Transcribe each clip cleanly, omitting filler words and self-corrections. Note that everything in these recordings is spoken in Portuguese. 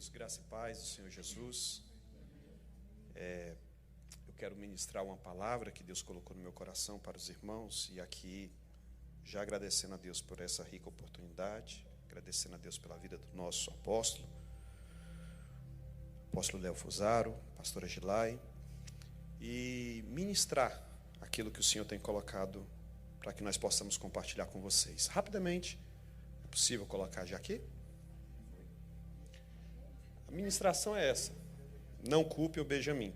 queridos, graça e paz do Senhor Jesus. Eu quero ministrar uma palavra que Deus colocou no meu coração para os irmãos, e aqui, já agradecendo a Deus por essa rica oportunidade, agradecendo a Deus pela vida do nosso apóstolo Léo Fusaro, pastora Gilai, e ministrar aquilo que o Senhor tem colocado para que nós possamos compartilhar com vocês. Rapidamente, é possível colocar já aqui? A ministração é essa: não culpe o Benjamim.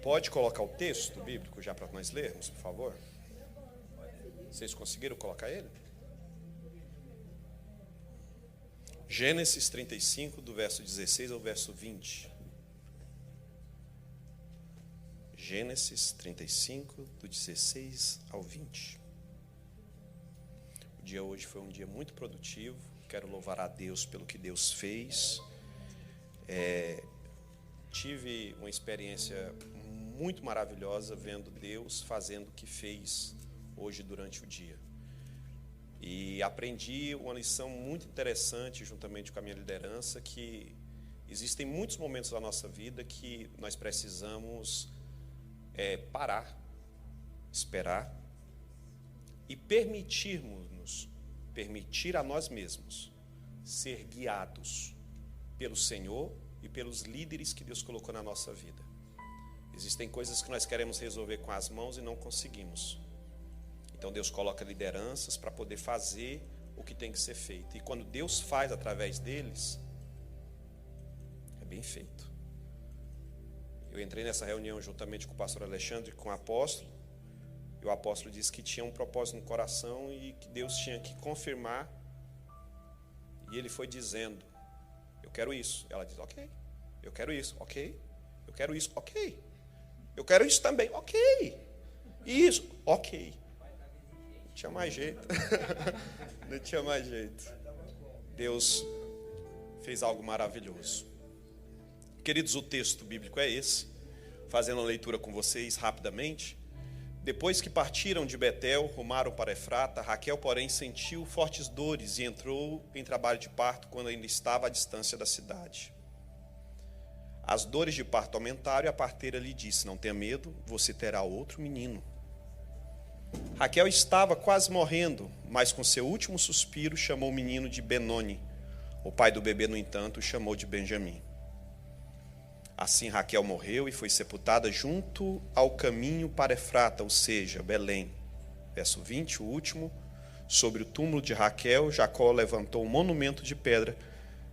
Pode colocar o texto bíblico já para nós lermos, por favor? Vocês conseguiram colocar ele? Gênesis 35, do verso 16 ao verso 20. Gênesis 35, do 16 ao 20. O dia hoje foi um dia muito produtivo. Quero louvar a Deus pelo que Deus fez. Tive uma experiência muito maravilhosa vendo Deus fazendo o que fez hoje durante o dia. E aprendi uma lição muito interessante juntamente com a minha liderança, que existem muitos momentos da nossa vida que nós precisamos parar, esperar e permitir a nós mesmos ser guiados pelo Senhor e pelos líderes que Deus colocou na nossa vida. Existem coisas que nós queremos resolver com as mãos e não conseguimos. Então Deus coloca lideranças para poder fazer o que tem que ser feito. E quando Deus faz através deles, é bem feito. Eu entrei nessa reunião juntamente com o pastor Alexandre e com o apóstolo. E o apóstolo disse que tinha um propósito no coração e que Deus tinha que confirmar. E ele foi dizendo: eu quero isso. Ela diz: ok. Eu quero isso. Ok. Eu quero isso. Ok. Eu quero isso também. Ok. Isso. Ok. Não tinha mais jeito. Não tinha mais jeito. Deus fez algo maravilhoso. Queridos, o texto bíblico é esse. Fazendo a leitura com vocês rapidamente. Depois que partiram de Betel, rumaram para Efrata. Raquel, porém, sentiu fortes dores e entrou em trabalho de parto quando ainda estava à distância da cidade. As dores de parto aumentaram e a parteira lhe disse: não tenha medo, você terá outro menino. Raquel estava quase morrendo, mas com seu último suspiro chamou o menino de Benoni. O pai do bebê, no entanto, o chamou de Benjamim. Assim Raquel morreu e foi sepultada junto ao caminho para Efrata, ou seja, Belém. Verso 20, o último. Sobre o túmulo de Raquel, Jacó levantou um monumento de pedra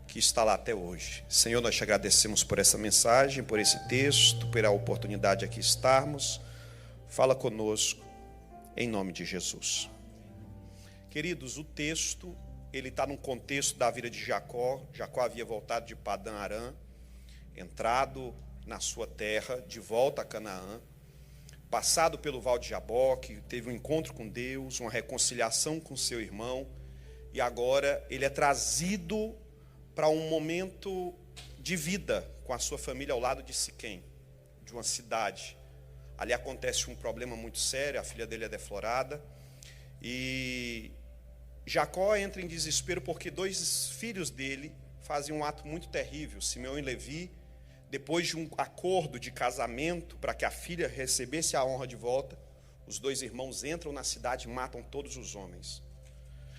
que está lá até hoje. Senhor, nós te agradecemos por essa mensagem, por esse texto, pela oportunidade de aqui estarmos. Fala conosco, em nome de Jesus. Queridos, o texto, ele está num contexto da vida de Jacó. Jacó havia voltado de Padã Arã, entrado na sua terra, de volta a Canaã, passado pelo Val de Jaboque, teve um encontro com Deus, uma reconciliação com seu irmão, e agora ele é trazido para um momento de vida com a sua família ao lado de Siquém, de uma cidade. Ali acontece um problema muito sério, a filha dele é deflorada, e Jacó entra em desespero porque dois filhos dele fazem um ato muito terrível, Simeão e Levi. Depois de um acordo de casamento para que a filha recebesse a honra de volta, os dois irmãos entram na cidade e matam todos os homens.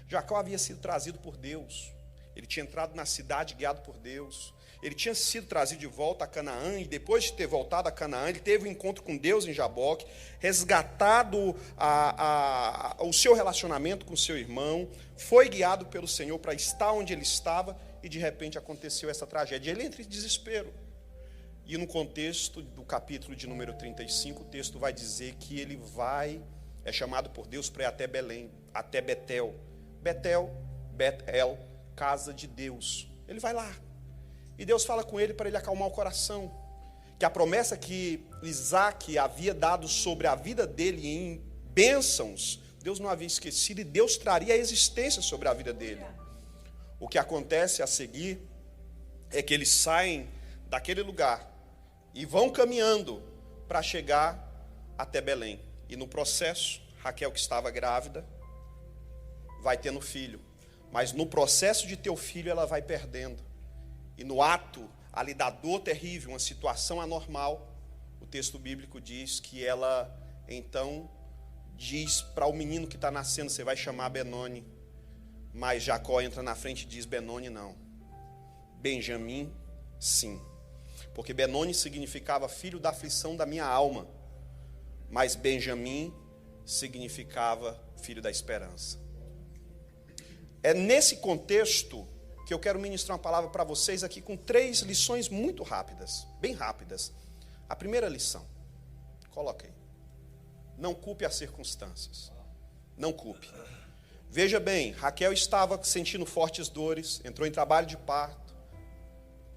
Jacó havia sido trazido por Deus. Ele tinha entrado na cidade guiado por Deus. Ele tinha sido trazido de volta a Canaã, e depois de ter voltado a Canaã, ele teve um encontro com Deus em Jaboque, resgatado o seu relacionamento com seu irmão, foi guiado pelo Senhor para estar onde ele estava, e de repente aconteceu essa tragédia. Ele entra em desespero. E no contexto do capítulo de número 35, o texto vai dizer que ele é chamado por Deus para ir até Belém, até Betel. Betel, casa de Deus. Ele vai lá. E Deus fala com ele para ele acalmar o coração. Que a promessa que Isaac havia dado sobre a vida dele em bênçãos, Deus não havia esquecido, e Deus traria a existência sobre a vida dele. O que acontece a seguir é que eles saem daquele lugar e vão caminhando para chegar até Belém. E no processo, Raquel, que estava grávida, vai tendo filho. mas no processo de ter o filho ela vai perdendo. E no ato ali da dor terrível, uma situação anormal, o texto bíblico diz que ela então diz para o menino que está nascendo, você vai chamar Benoni. Mas Jacó entra na frente e diz, Benoni não, Benjamim sim. Porque Benoni significava filho da aflição da minha alma, mas Benjamim significava filho da esperança. É nesse contexto que eu quero ministrar uma palavra para vocês aqui com 3 lições muito rápidas, bem rápidas. A primeira lição, coloca aí. Não culpe as circunstâncias. Não culpe. Veja bem, Raquel estava sentindo fortes dores, entrou em trabalho de parto.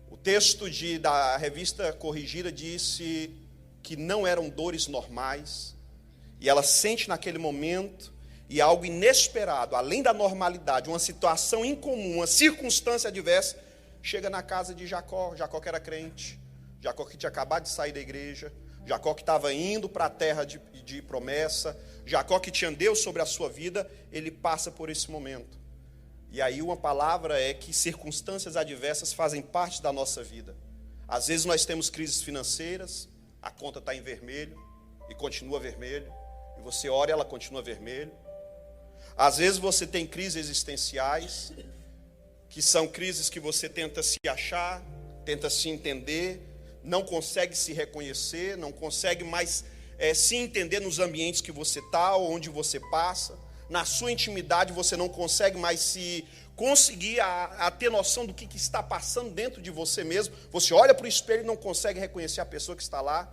O texto da revista corrigida disse que não eram dores normais. E ela sente naquele momento, e algo inesperado, além da normalidade, uma situação incomum, uma circunstância adversa, chega na casa de Jacó. Jacó que era crente, Jacó que tinha acabado de sair da igreja, Jacó que estava indo para a terra de promessa, Jacó que tinha Deus sobre a sua vida, ele passa por esse momento. E aí uma palavra é que circunstâncias adversas fazem parte da nossa vida. Às vezes nós temos crises financeiras, a conta está em vermelho e continua vermelho, e você ora e ela continua vermelho. Às vezes você tem crises existenciais, que são crises que você tenta se achar, tenta se entender, não consegue se reconhecer, não consegue mais se entender nos ambientes que você está, onde você passa. Na sua intimidade você não consegue mais se conseguir a ter noção do que está passando dentro de você mesmo. Você olha para o espelho e não consegue reconhecer a pessoa que está lá,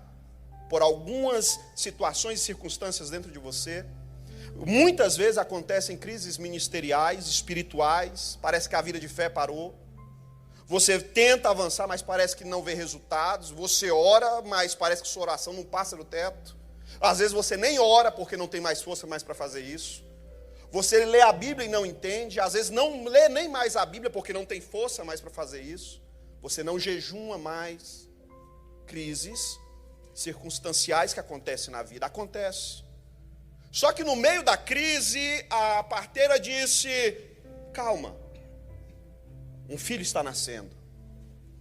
por algumas situações e circunstâncias dentro de você. Muitas vezes acontecem crises ministeriais, espirituais, parece que a vida de fé parou. Você tenta avançar, mas parece que não vê resultados. Você ora, mas parece que sua oração não passa do teto. Às vezes você nem ora porque não tem mais força mais para fazer isso. Você lê a Bíblia e não entende. Às vezes não lê nem mais a Bíblia porque não tem força mais para fazer isso. Você não jejuma mais. Crises circunstanciais que acontecem na vida. Acontece. Só que no meio da crise, a parteira disse, calma, um filho está nascendo.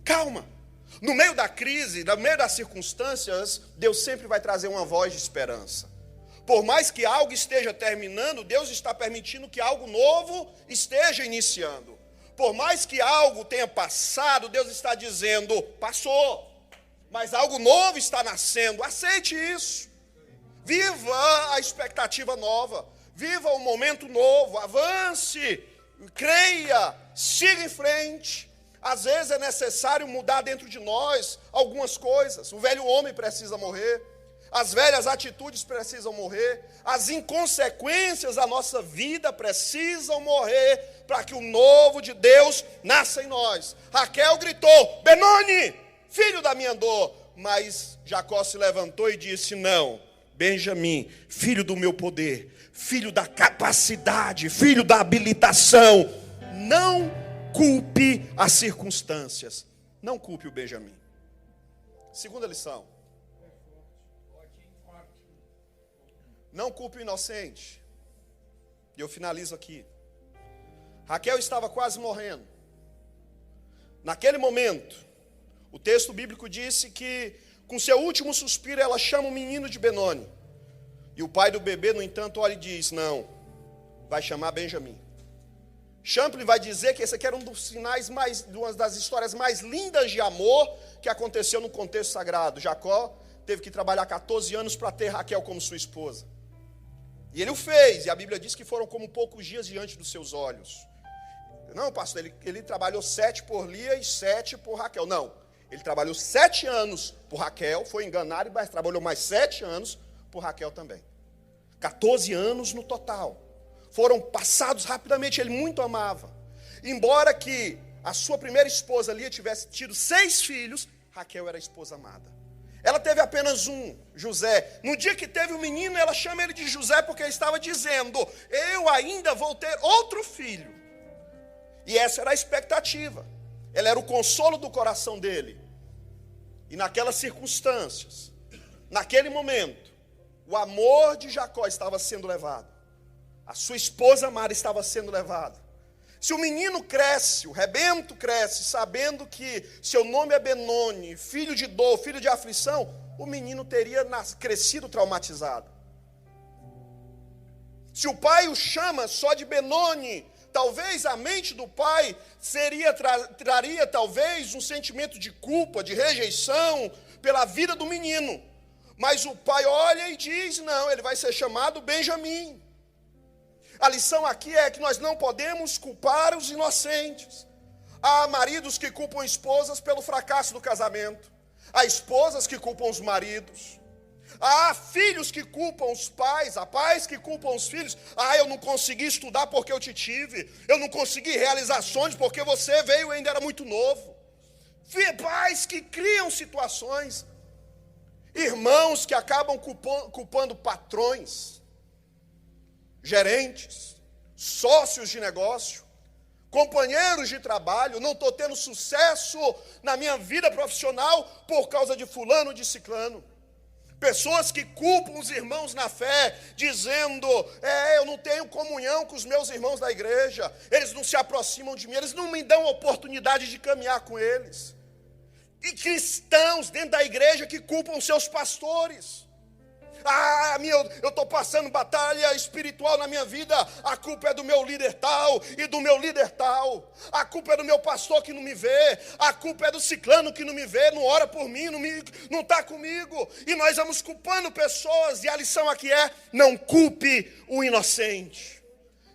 Calma. No meio da crise, no meio das circunstâncias, Deus sempre vai trazer uma voz de esperança. Por mais que algo esteja terminando, Deus está permitindo que algo novo esteja iniciando. Por mais que algo tenha passado, Deus está dizendo, passou, mas algo novo está nascendo. Aceite isso. Viva a expectativa nova, viva o momento novo, avance, creia, siga em frente. Às vezes é necessário mudar dentro de nós algumas coisas. O velho homem precisa morrer, as velhas atitudes precisam morrer, as inconsequências da nossa vida precisam morrer para que o novo de Deus nasça em nós. Raquel gritou, Benoni, filho da minha dor, mas Jacó se levantou e disse, não, Benjamim, filho do meu poder, filho da capacidade, filho da habilitação. Não culpe as circunstâncias. Não culpe o Benjamim. Segunda lição. Não culpe o inocente. E eu finalizo aqui. Raquel estava quase morrendo. Naquele momento, o texto bíblico disse que com seu último suspiro, ela chama o menino de Benoni. E o pai do bebê, no entanto, olha e diz, não, vai chamar Benjamim. Champlin vai dizer que esse aqui era um dos sinais uma das histórias mais lindas de amor que aconteceu no contexto sagrado. Jacó teve que trabalhar 14 anos para ter Raquel como sua esposa. E ele o fez, e a Bíblia diz que foram como poucos dias diante dos seus olhos. Não, pastor, ele trabalhou 7 por Lia e 7 por Raquel. Não. Ele trabalhou 7 anos por Raquel, foi enganado, mas trabalhou mais 7 anos por Raquel também. 14 anos no total. Foram passados rapidamente, ele muito amava. Embora que a sua primeira esposa Lia tivesse tido 6 filhos, Raquel era a esposa amada. Ela teve apenas um, José. No dia que teve o menino, ela chama ele de José porque ele estava dizendo, eu ainda vou ter outro filho. E essa era a expectativa. Ela era o consolo do coração dele. E naquelas circunstâncias, naquele momento, o amor de Jacó estava sendo levado. A sua esposa amada estava sendo levada. Se o menino cresce, o rebento cresce, sabendo que seu nome é Benoni, filho de dor, filho de aflição, o menino teria crescido traumatizado. Se o pai o chama só de Benoni, talvez a mente do pai traria talvez um sentimento de culpa, de rejeição pela vida do menino. Mas o pai olha e diz, não, ele vai ser chamado Benjamim. A lição aqui é que nós não podemos culpar os inocentes. Há maridos que culpam esposas pelo fracasso do casamento. Há esposas que culpam os maridos. Há filhos que culpam os pais. Há pais que culpam os filhos. Eu não consegui estudar porque eu te tive. Eu não consegui realizar sonhos porque você veio e ainda era muito novo. Pais que criam situações. Irmãos que acabam culpando patrões, gerentes, sócios de negócio, companheiros de trabalho. Não estou tendo sucesso na minha vida profissional por causa de fulano, de ciclano. Pessoas que culpam os irmãos na fé, dizendo, eu não tenho comunhão com os meus irmãos da igreja, eles não se aproximam de mim, eles não me dão oportunidade de caminhar com eles. E cristãos dentro da igreja que culpam seus pastores. Eu estou passando batalha espiritual na minha vida, a culpa é do meu líder tal e do meu líder tal. A culpa é do meu pastor que não me vê, a culpa é do ciclano que não me vê, não ora por mim, não está comigo. E nós vamos culpando pessoas, e a lição aqui é, não culpe o inocente.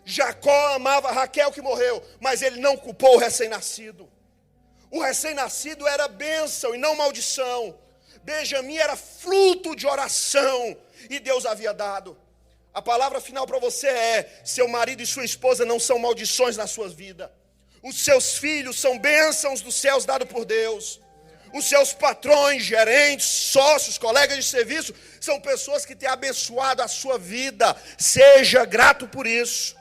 Jacó amava Raquel que morreu, mas ele não culpou o recém-nascido. O recém-nascido era bênção e não maldição. Benjamim era fruto de oração e Deus havia dado. A palavra final para você é, seu marido e sua esposa não são maldições na sua vida. Os seus filhos são bênçãos dos céus dados por Deus. Os seus patrões, gerentes, sócios, colegas de serviço, são pessoas que têm abençoado a sua vida. Seja grato por isso.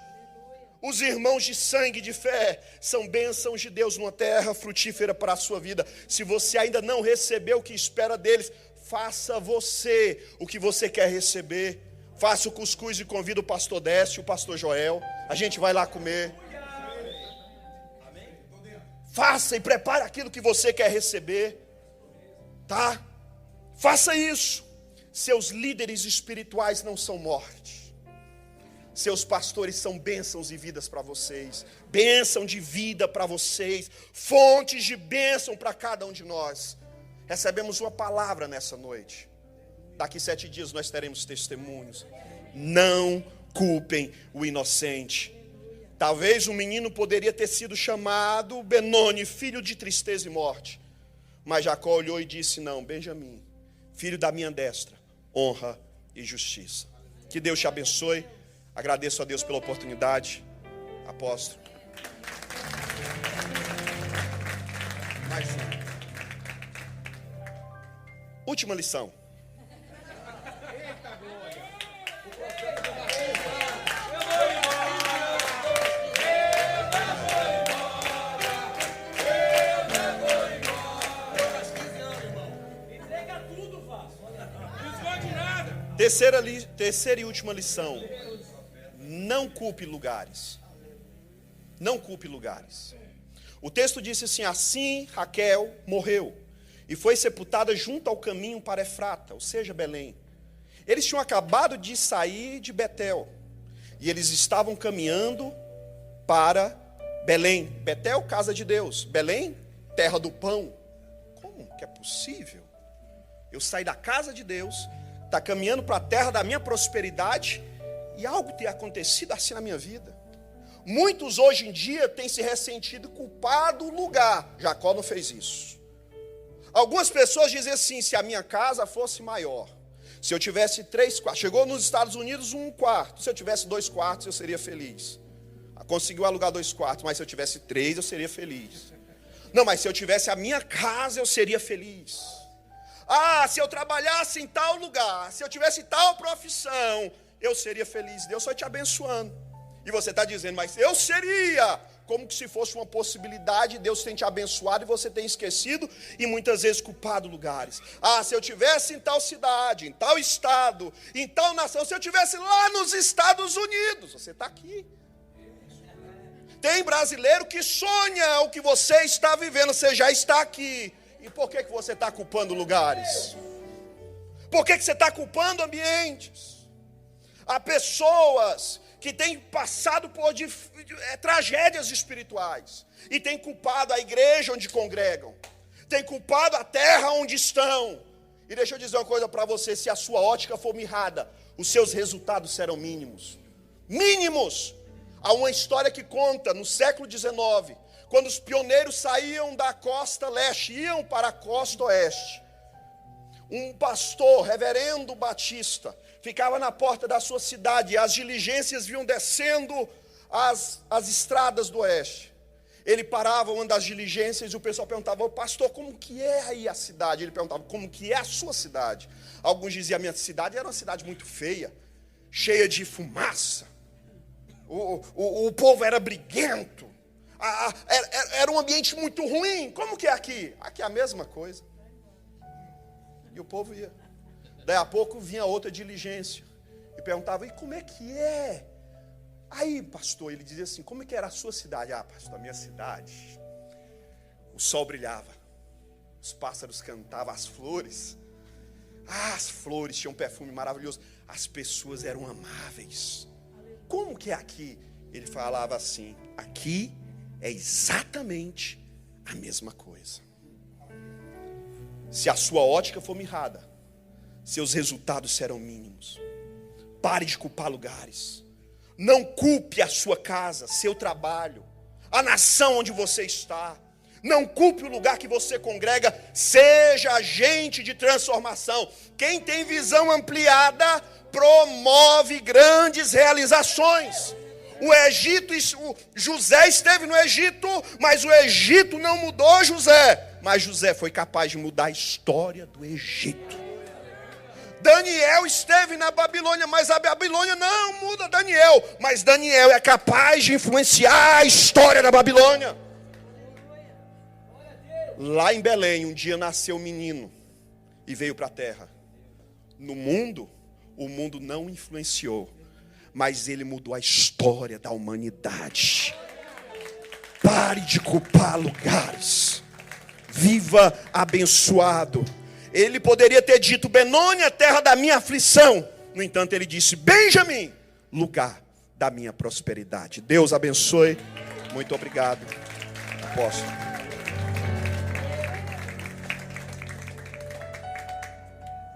Os irmãos de sangue e de fé são bênçãos de Deus numa terra frutífera para a sua vida. Se você ainda não recebeu o que espera deles, faça você o que você quer receber. Faça o cuscuz e convida o pastor Décio, o pastor Joel. A gente vai lá comer. Faça e prepare aquilo que você quer receber. Tá? Faça isso. Seus líderes espirituais não são morte. Seus pastores são bênçãos e vidas para vocês. Bênção de vida para vocês. Fontes de bênção para cada um de nós. Recebemos uma palavra nessa noite. Daqui 7 dias nós teremos testemunhos. Não culpem o inocente. Talvez o menino poderia ter sido chamado Benoni, filho de tristeza e morte. Mas Jacó olhou e disse, não, Benjamim, filho da minha destra, honra e justiça. Que Deus te abençoe. Agradeço a Deus pela oportunidade. Apóstolo. Mais uma. Última lição. Terceira e última lição. Não culpe lugares. Não culpe lugares. O texto disse assim, assim Raquel morreu e foi sepultada junto ao caminho para Efrata, ou seja, Belém. Eles tinham acabado de sair de Betel e eles estavam caminhando para Belém. Betel, casa de Deus. Belém, terra do pão. Como que é possível? Eu saí da casa de Deus, está caminhando para a terra da minha prosperidade e algo tem acontecido assim na minha vida. Muitos hoje em dia têm se ressentido, culpado o lugar. Jacó não fez isso. Algumas pessoas dizem assim, se a minha casa fosse maior, se eu tivesse 3 quartos, chegou nos Estados Unidos 1 quarto, se eu tivesse 2 quartos eu seria feliz. Conseguiu alugar 2 quartos, mas se eu tivesse 3 eu seria feliz. Não, mas se eu tivesse a minha casa eu seria feliz. Se eu trabalhasse em tal lugar, se eu tivesse tal profissão, eu seria feliz. Deus só te abençoando. E você está dizendo, mas eu seria, como que se fosse uma possibilidade, Deus tem te abençoado e você tem esquecido e muitas vezes culpado lugares. Se eu tivesse em tal cidade, em tal estado, em tal nação, se eu tivesse lá nos Estados Unidos, você está aqui. Tem brasileiro que sonha o que você está vivendo, você já está aqui. E por que você está culpando lugares? Por que você está culpando ambientes? Há pessoas que têm passado por tragédias espirituais e têm culpado a igreja onde congregam, têm culpado a terra onde estão. E deixa eu dizer uma coisa para você: se a sua ótica for mirrada, os seus resultados serão mínimos. Mínimos! Há uma história que conta no século XIX, quando os pioneiros saíam da costa leste, iam para a costa oeste. Um pastor, reverendo Batista, ficava na porta da sua cidade, e as diligências vinham descendo as estradas do oeste. Ele parava uma das diligências e o pessoal perguntava: pastor, como que é aí a cidade? Ele perguntava: como que é a sua cidade? Alguns diziam: a minha cidade era uma cidade muito feia, cheia de fumaça. O povo era briguento. Era um ambiente muito ruim. Como que é aqui? Aqui é a mesma coisa. E o povo ia. Daí a pouco vinha outra diligência e perguntava: e como é que é? Aí, pastor, ele dizia assim: como é que era a sua cidade? Ah, pastor, a minha cidade, o sol brilhava, os pássaros cantavam, as flores tinham um perfume maravilhoso, as pessoas eram amáveis. Como que é aqui? Ele falava assim: aqui é exatamente a mesma coisa. Se a sua ótica for mirrada, seus resultados serão mínimos. Pare de culpar lugares. Não culpe a sua casa, seu trabalho, a nação onde você está. Não culpe o lugar que você congrega. Seja agente de transformação. Quem tem visão ampliada promove grandes realizações. José esteve no Egito, mas o Egito não mudou José. Mas José foi capaz de mudar a história do Egito. Daniel esteve na Babilônia, mas a Babilônia não muda Daniel. Mas Daniel é capaz de influenciar a história da Babilônia. Lá em Belém, um dia nasceu um menino e veio para a terra. No mundo, o mundo não influenciou, mas ele mudou a história da humanidade. Pare de culpar lugares. Viva abençoado. Ele poderia ter dito: Benônia, terra da minha aflição. No entanto, ele disse: Benjamim, lugar da minha prosperidade. Deus abençoe. Muito obrigado, apóstolo.